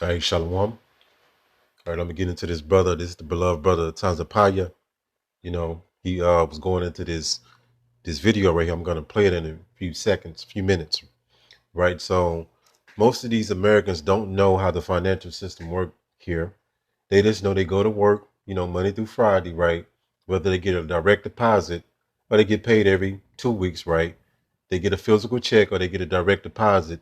Hey, Shalom. All right, I'm gonna get into this brother. This is the beloved brother Tanzapaya. He was going into this video right here. I'm gonna play it in a few seconds, few minutes. Right. So most of these Americans don't know how the financial system works here. They just know they go to work, Monday through Friday, right? Whether they get a direct deposit or they get paid every 2 weeks, right? They get a physical check or they get a direct deposit.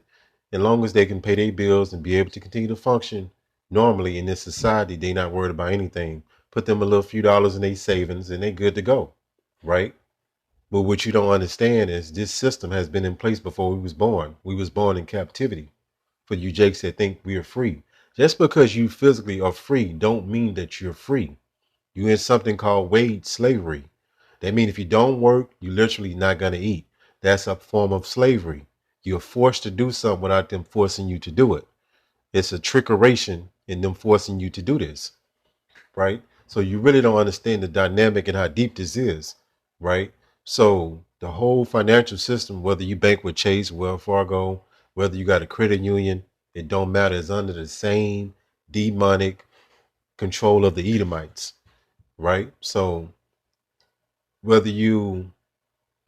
As long as they can pay their bills and be able to continue to function normally in this society, they not worried about anything. Put them a little few dollars in their savings and they good to go, right? But what you don't understand is this system has been in place before we was born. We was born in captivity. For you Jakes that think we are free. Just because you physically are free don't mean that you're free. You're in something called wage slavery. That means if you don't work, you're literally not going to eat. That's a form of slavery. You're forced to do something without them forcing you to do it. It's a trickeration in them forcing you to do this, right? So you really don't understand the dynamic and how deep this is, right? So the whole financial system, whether you bank with Chase, Wells Fargo, whether you got a credit union, it don't matter. It's under the same demonic control of the Edomites, right? So whether you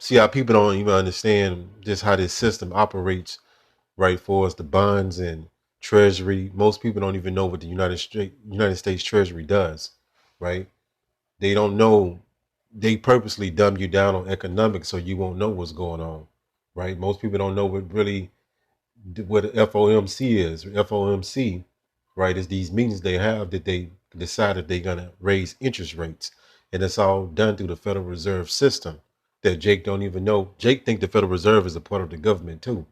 see how people don't even understand just how this system operates, right? For us, the bonds and Treasury, most people don't even know what the United States Treasury does, right? They don't know. They purposely dumb you down on economics so you won't know what's going on, right? Most people don't know what FOMC is. FOMC, right, is these meetings they have that they decided they're gonna raise interest rates, and it's all done through the Federal Reserve System that Jake don't even know. Jake think the Federal Reserve is a part of the government too,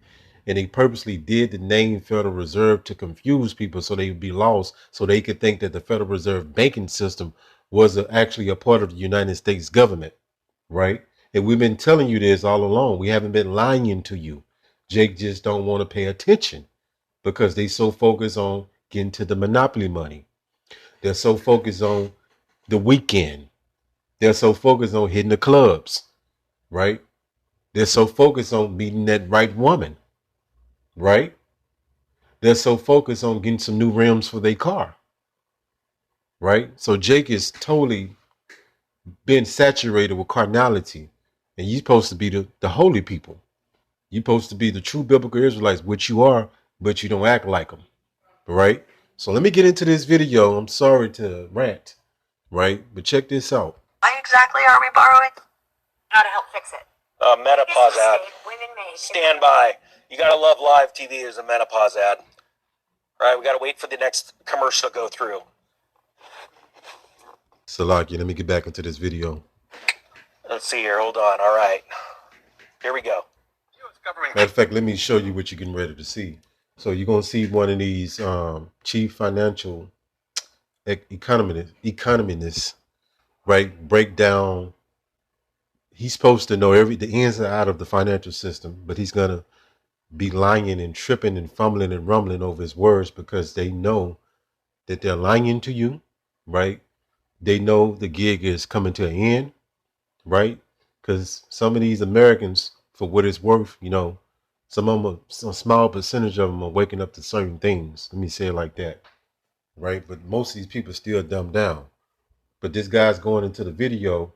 and they purposely did the name Federal Reserve to confuse people so they would be lost, so they could think that the Federal Reserve banking system was actually a part of the United States government, right? And we've been telling you this all along. We haven't been lying to you. Jake just don't want to pay attention because they so focused on getting to the monopoly money. They're so focused on the weekend. They're so focused on hitting the clubs, right? They're so focused on meeting that right woman, right? They're so focused on getting some new rims for their car, right? So Jake is totally been saturated with carnality, and you're supposed to be the holy people. You're supposed to be the true biblical Israelites, which you are, but you don't act like them, right? So let me get into this video. I'm sorry to rant, right? But check this out. Why exactly are we borrowing? How to help fix it. Menopause ad. Stand by. You gotta love live TV as a menopause ad. All right, we gotta wait for the next commercial to go through. Salaki, let me get back into this video. Let's see here. Hold on. All right. Here we go. Matter of fact, let me show you what you're getting ready to see. So you're gonna see one of these chief financial economists, right? Break down. He's supposed to know the ins and out of the financial system, but he's gonna be lying and tripping and fumbling and rumbling over his words because they know that they're lying to you, right? They know the gig is coming to an end, right? Because some of these Americans, for what it's worth, some of them, a small percentage of them are waking up to certain things. Let me say it like that, right? But most of these people still dumbed down. But this guy's going into the video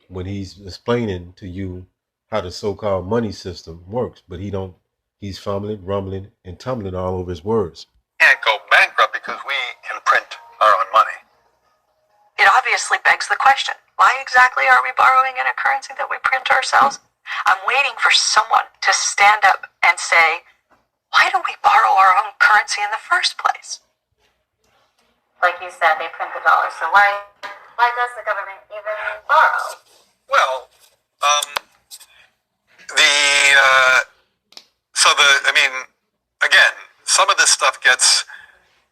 when he's explaining to you how the so-called money system works, but he's fumbling, rumbling, and tumbling all over his words. Can't go bankrupt because we can print our own money. It obviously begs the question, why exactly are we borrowing in a currency that we print ourselves? I'm waiting for someone to stand up and say, why do we borrow our own currency in the first place? Like you said, they print the dollar, so why does the government even borrow? Well, again, some of this stuff gets,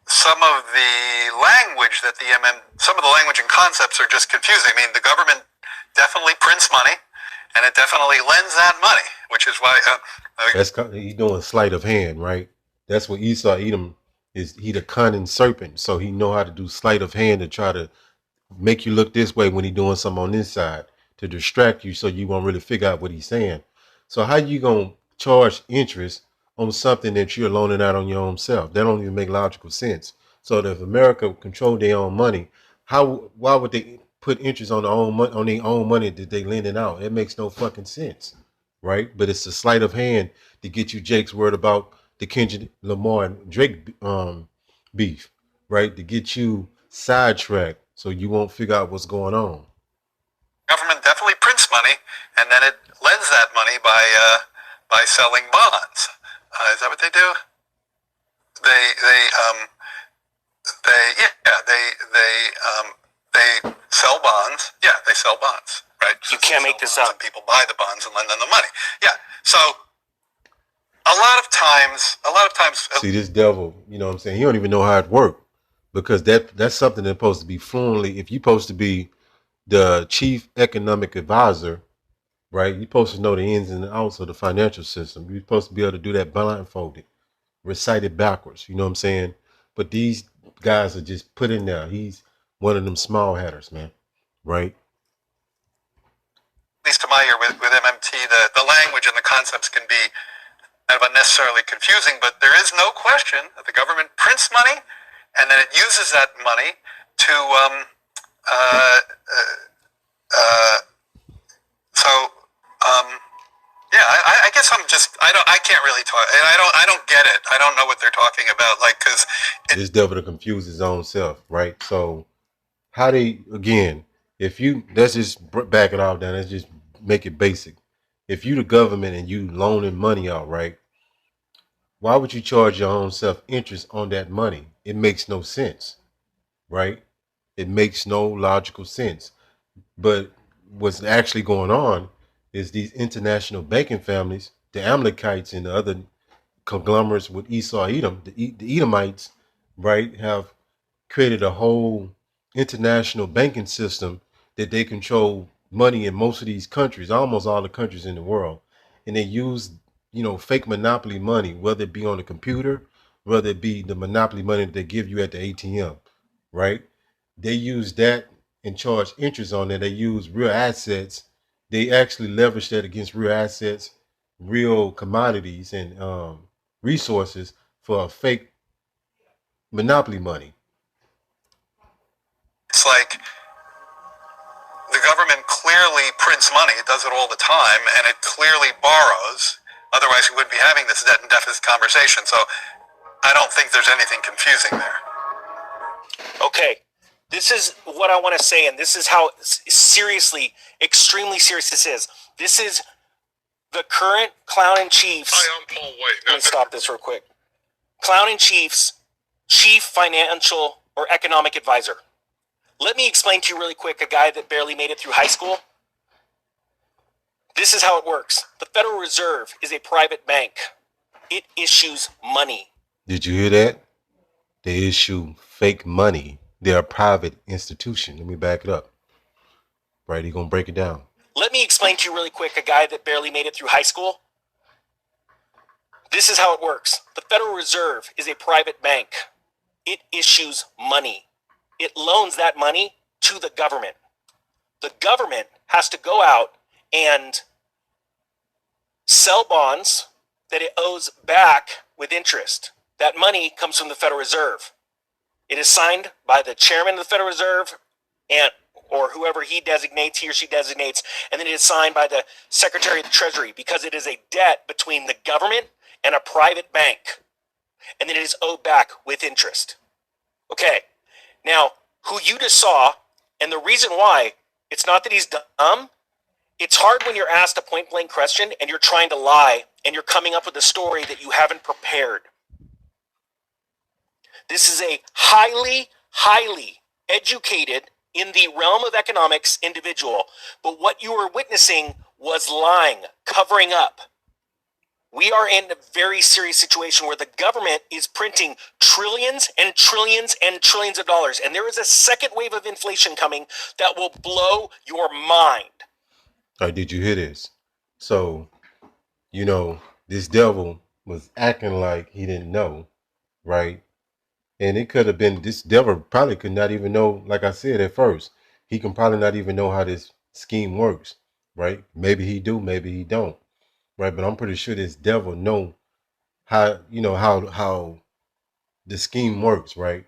some of the language some of the language and concepts are just confusing. I mean, the government definitely prints money, and it definitely lends that money, which is why... He's doing sleight of hand, right? That's what Esau Edom is. He the cunning serpent, so he know how to do sleight of hand to try to make you look this way when he's doing something on this side to distract you so you won't really figure out what he's saying. So how you gonna charge interest on something that you're loaning out on your own self. That don't even make logical sense. So that if America controlled their own money, why would they put interest on their own money that they lending out? It makes no fucking sense, right? But it's a sleight of hand to get you Jake's word about the Kendrick Lamar and Drake beef, right? To get you sidetracked so you won't figure out what's going on. Government definitely prints money, and then it lends that money by selling bonds. Is that what they do? They sell bonds. Yeah, they sell bonds, right? You can't make this up. And people buy the bonds and lend them the money. Yeah. So a lot of times. See, this devil, you know what I'm saying? He don't even know how it works, because that's something that's supposed to be fluently. If you're supposed to be the chief economic advisor, right? You're supposed to know the ins and outs of the financial system. You're supposed to be able to do that blindfolded, recite it backwards. You know what I'm saying? But these guys are just put in there. He's one of them small hatters, man. Right? At least to my ear, with MMT, the language and the concepts can be kind of unnecessarily confusing, but there is no question that the government prints money, and then it uses that money to yeah, I guess I can't really talk, and I don't get it. I don't know what they're talking about, like, because this devil to confuse his own self, right? So how they, again, let's just back it off down, let's just make it basic. If you the government and you loaning money out, right? Why would you charge your own self interest on that money? It makes no sense, right? It makes no logical sense. But what's actually going on is these international banking families, the Amalekites and the other conglomerates with Esau Edom, the Edomites, right, have created a whole international banking system that they control money in most of these countries, almost all the countries in the world. And they use, fake monopoly money, whether it be on the computer, whether it be the monopoly money that they give you at the ATM, right? They use that and charge interest on that. They use real assets. They actually leverage that against real assets, real commodities and resources for a fake monopoly money. It's like the government clearly prints money. It does it all the time, and it clearly borrows. Otherwise, we wouldn't be having this debt and deficit conversation. So I don't think there's anything confusing there. Okay. This is what I want to say, and this is how seriously, extremely serious this is. This is the current Clown-in-Chief's... Hi, I'm Paul White. Let me stop this real quick. Clown-in-Chief's chief financial or economic advisor. Let me explain to you really quick, a guy that barely made it through high school. This is how it works. The Federal Reserve is a private bank. It issues money. Did you hear that? They issue fake money. They're a private institution. Let me back it up. Right, he's going to break it down. Let me explain to you really quick, a guy that barely made it through high school. This is how it works. The Federal Reserve is a private bank. It issues money. It loans that money to the government. The government has to go out and sell bonds that it owes back with interest. That money comes from the Federal Reserve. It is signed by the chairman of the Federal Reserve or whoever he or she designates, and then it is signed by the Secretary of the Treasury, because it is a debt between the government and a private bank, and then it is owed back with interest. Okay, now, who you just saw, and the reason why, it's not that he's dumb, it's hard when you're asked a point-blank question and you're trying to lie and you're coming up with a story that you haven't prepared. This is a highly, highly educated, in the realm of economics, individual. But what you were witnessing was lying, covering up. We are in a very serious situation where the government is printing trillions and trillions and trillions of dollars. And there is a second wave of inflation coming that will blow your mind. All right, did you hear this? So, this devil was acting like he didn't know, right? And it could have been, this devil probably could not even know, like I said at first, he can probably not even know how this scheme works, right? Maybe he do, maybe he don't, right? But I'm pretty sure this devil know how how the scheme works, right?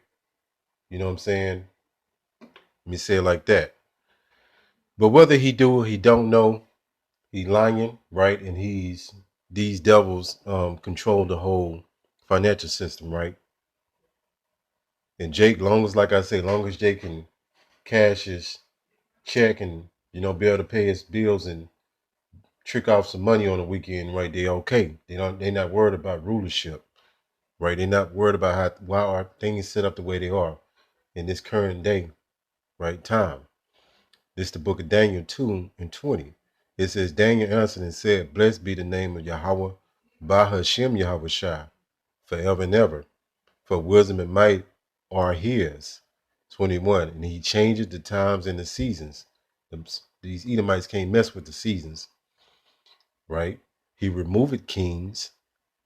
You know what I'm saying? Let me say it like that. But whether he do or he don't know, he lying, right? And these devils control the whole financial system, right? And Jake, long as, like I say, long as Jake can cash his check and be able to pay his bills and trick off some money on the weekend, right? They okay. They're not worried about rulership, right? They're not worried about why are things set up the way they are in this current day, right? Time. This is the book of Daniel 2:20. It says, Daniel answered and said, Blessed be the name of Yahweh, Bahashem Yahweh Shai, forever and ever. For wisdom and might are his. 21. And he changes the times and the seasons. These Edomites can't mess with the seasons, right? He removed kings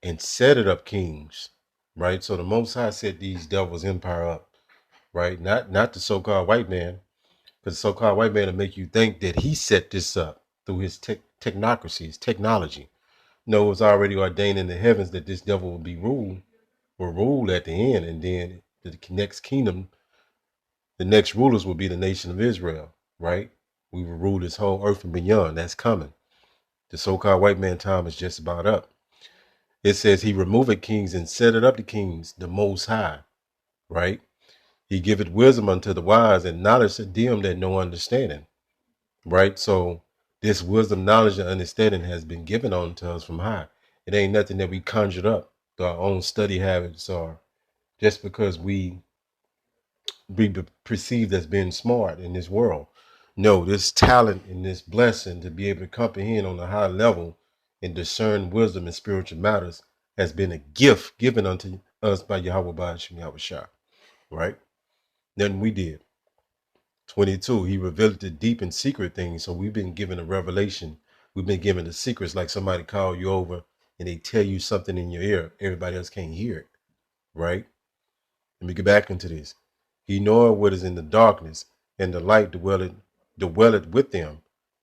and set it up kings, right? So the Most High set these devils' empire up, right? Not the so-called white man, because the so-called white man will make you think that he set this up through his technocracy, his technology. No, it was already ordained in the heavens that this devil will rule at the end, and then the next kingdom, the next rulers will be the nation of Israel, right? We will rule this whole earth and beyond. That's coming. The so-called white man time is just about up. It says he removed kings and set it up the kings, the Most High, right? He giveth wisdom unto the wise and knowledge to them that know understanding, right? So this wisdom, knowledge, and understanding has been given unto us from high. It ain't nothing that we conjured up through our own study habits or just because we be perceived as being smart in this world. No, this talent and this blessing to be able to comprehend on a high level and discern wisdom and spiritual matters has been a gift given unto us by Yahweh Ba'ashim Yahweh Shah, right? Then we did. 22, he revealed the deep and secret things. So we've been given a revelation. We've been given the secrets, like somebody call you over and they tell you something in your ear. Everybody else can't hear it, right? Let me get back into this. He knoweth what is in the darkness, and the light dwelleth with them,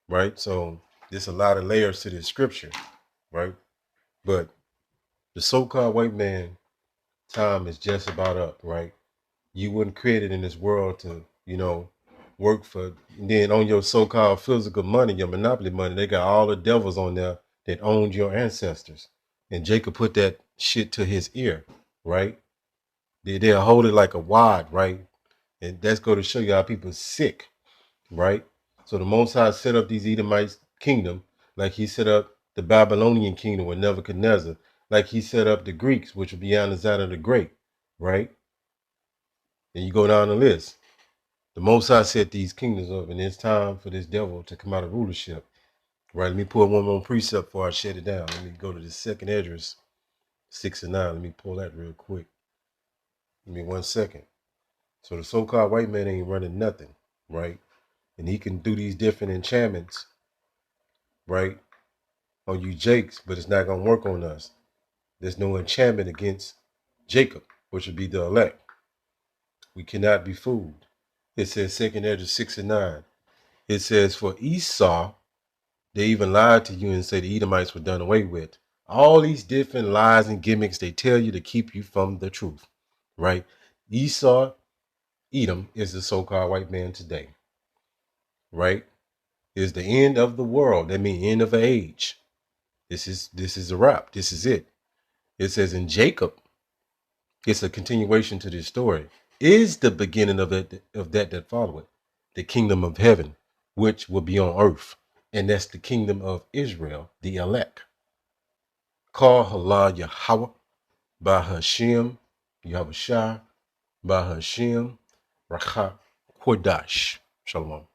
right? So there's a lot of layers to this scripture, right? But the so-called white man time is just about up, right? You weren't created in this world to, work for, and then on your so-called physical money, your monopoly money, they got all the devils on there that owned your ancestors. And Jacob put that shit to his ear, right? They'll hold it like a wad, right? And that's going to show you how people sick, right? So the Most High set up these Edomites kingdom, like he set up the Babylonian kingdom with Nebuchadnezzar, like he set up the Greeks, which would be Alexander the Great, right? And you go down the list. The Most High set these kingdoms up, and it's time for this devil to come out of rulership, right? Let me pull one more precept before I shut it down. Let me go to the second Esdras 6 and 9. Let me pull that real quick. Give me 1 second. So the so-called white man ain't running nothing, right? And he can do these different enchantments, right, on you Jakes, but it's not going to work on us. There's no enchantment against Jacob, which would be the elect. We cannot be fooled. It says 2nd Esdras 6 and 9. It says, for Esau, they even lied to you and say the Edomites were done away with. All these different lies and gimmicks they tell you to keep you from the truth, right? Esau, Edom, is the so-called white man today, right? Is the end of the world. That means end of an age. This is a wrap. This is it. It says in Jacob, it's a continuation to this story, is the beginning of that followeth, the kingdom of heaven, which will be on earth. And that's the kingdom of Israel, the elect. Call Allah Yahweh, Bahashem, Yahweh Shah, Bahashem, Racha Kodash. Shalom.